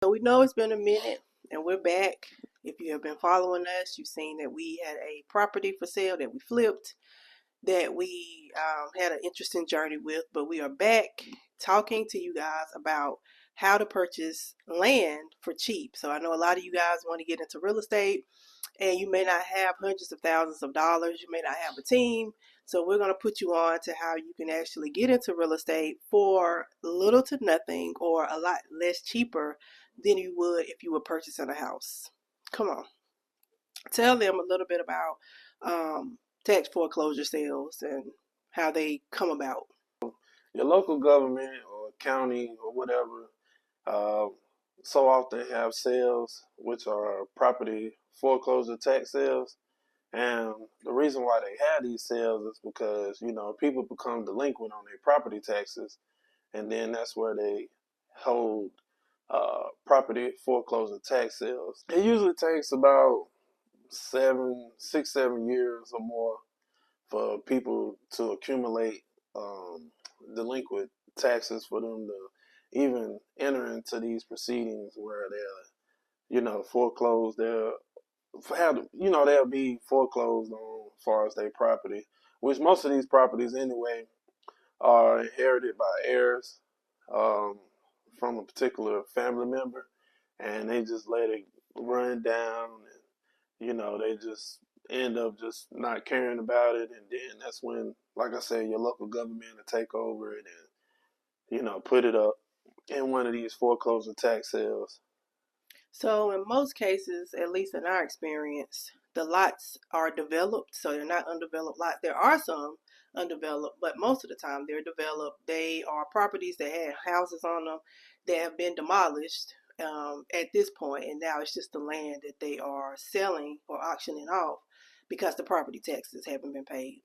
So we know it's been a minute and we're back. If you have been following us, you've seen that we had a property for sale that we flipped, that we had an interesting journey with, but we are back talking to you guys about how to purchase land for cheap. So I know a lot of you guys want to get into real estate and you may not have hundreds of thousands of dollars, you may not have a team. So we're going to put you on to how you can actually get into real estate for little to nothing or a lot less cheaper than you would if you were purchasing a house. Come on, tell them a little bit about tax foreclosure sales and how they come about. Your local government or county or whatever uh, so often have sales which are property foreclosure tax sales. And the reason why they have these sales is because, people become delinquent on their property taxes, and then that's where they hold property foreclosure tax sales. It usually takes about 7 years or more for people to accumulate delinquent taxes for them to even enter into these proceedings where they're, foreclosed. They'll be foreclosed on as far as their property, which most of these properties anyway are inherited by heirs um, from a particular family member, and they just let it run down, and they just end up just not caring about it, and then that's when, like I said, your local government will take over it and put it up in one of these foreclosure tax sales. So in most cases, at least in our experience, the lots are developed, so they're not undeveloped lots. There are some undeveloped, but most of the time they're developed. They are properties that had houses on them that have been demolished at this point, and now it's just the land that they are selling or auctioning off because the property taxes haven't been paid.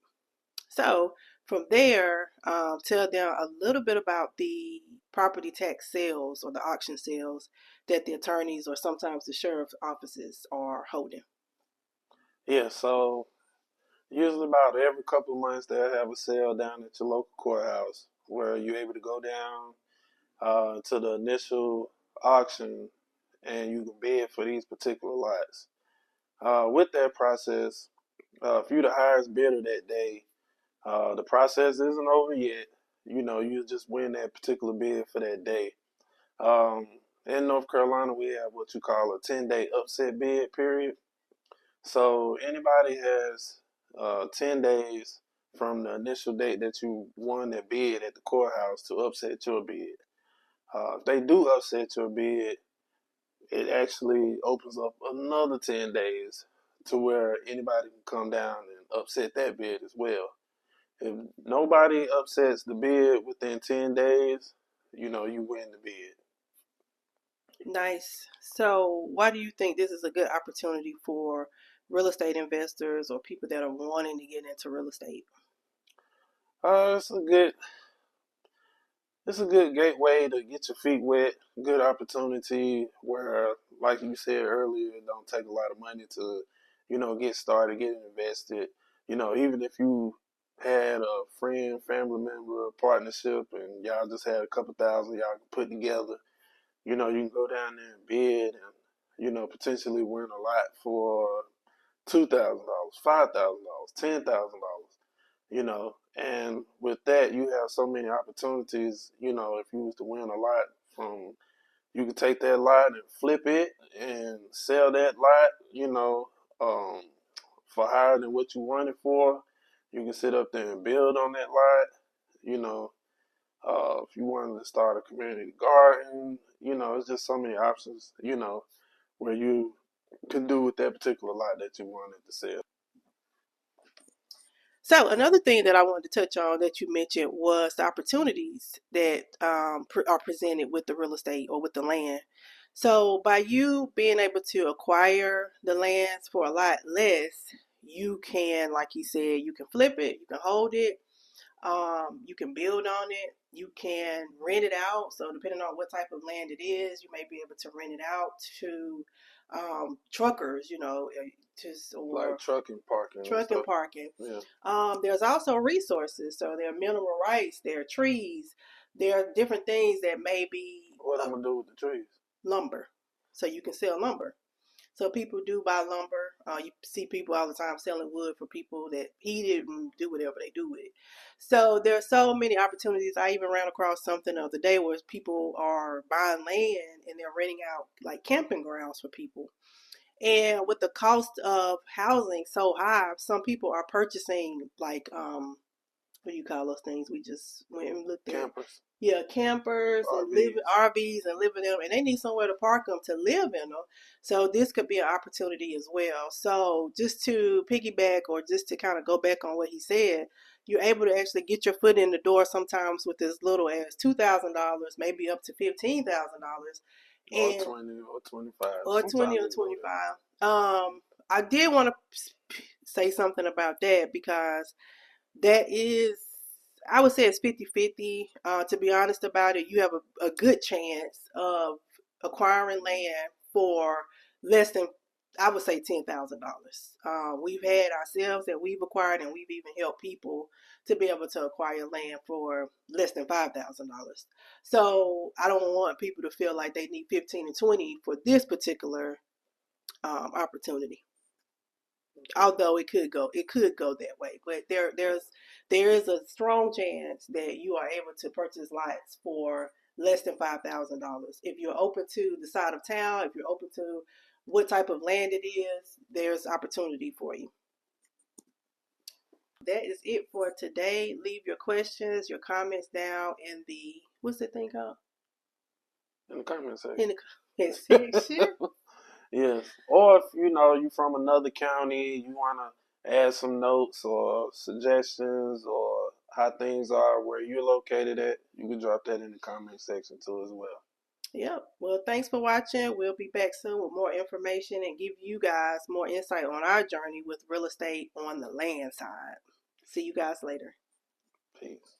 So from there, tell them a little bit about the property tax sales or the auction sales that the attorneys or sometimes the sheriff's offices are holding. Yeah, so usually about every couple of months they'll have a sale down at your local courthouse where you're able to go down to the initial auction and you can bid for these particular lots. With that process, if you're the highest bidder that day, the process isn't over yet. You just win that particular bid for that day. Um, in North Carolina, we have what you call a 10-day upset bid period. So anybody has 10 days from the initial date that you won that bid at the courthouse to upset your bid. If they do upset your bid, it actually opens up another 10 days to where anybody can come down and upset that bid as well. If nobody upsets the bid within 10 days, you win the bid. Nice. So why do you think this is a good opportunity for real estate investors or people that are wanting to get into real estate? Uh, it's a good it's a good gateway to get your feet wet. Good opportunity where, like you said earlier, it don't take a lot of money to, get started, get invested. Even if you had a friend, family member, partnership, and y'all just had a couple thousand y'all can put together, you can go down there and bid and, potentially win a lot for $2,000, $5,000, $10,000, and with that, you have so many opportunities. If you was to win a lot from, you could take that lot and flip it and sell that lot, um, for higher than what you won it for. You can sit up there and build on that lot, you know. If you wanted to start a community garden, it's just so many options, where you can do with that particular lot that you wanted to sell. So another thing that I wanted to touch on that you mentioned was the opportunities that are presented with the real estate or with the land. So by you being able to acquire the lands for a lot less, you can, like you said, you can flip it, you can hold it, you can build on it, you can rent it out. So depending on what type of land it is, you may be able to rent it out to truckers, Like or trucking, parking and truck and stuff. parking. Yeah. There's also resources. So there are mineral rights, there are trees, there are different things that may be. What I'm gonna do with the trees? lumber, so you can sell lumber. So people do buy lumber. You see people all the time selling wood for people that heat it and do whatever they do with it. So there are so many opportunities. I even ran across something the other day where people are buying land and they're renting out like camping grounds for people. And with the cost of housing so high, some people are purchasing like what do you call those things? We just went and looked at. Campers, Yeah, campers and live RVs. RVs and live in them, and they need somewhere to park them to live in them. So this could be an opportunity as well. So just to piggyback or just to kind of go back on what he said, you're able to actually get your foot in the door sometimes with as little as $2,000, maybe up to $15,000, Or and 20 or 25. or 20 Sometimes or they go 25. I did want to say something about that because that is, I would say it's 50-50. To be honest about it, you have a good chance of acquiring land for less than, I would say, $10,000. We've had ourselves that we've acquired, and we've even helped people to be able to acquire land for less than $5,000. So I don't want people to feel like they need 15 and 20 for this particular opportunity, although it could go that way, but there is a strong chance that you are able to purchase lots for less than $5,000 if you're open to the side of town. If you're open to what type of land it is, there's opportunity for you. That is it for today. Leave your questions, your comments down in the, what's the thing called, in the comment in section. the comment section. Yes. Or if you from another county, you wanna add some notes or suggestions or how things are where you're located at, you can drop that in the comment section too as well. Yep. Well, thanks for watching. We'll be back soon with more information and give you guys more insight on our journey with real estate on the land side. See you guys later. Peace.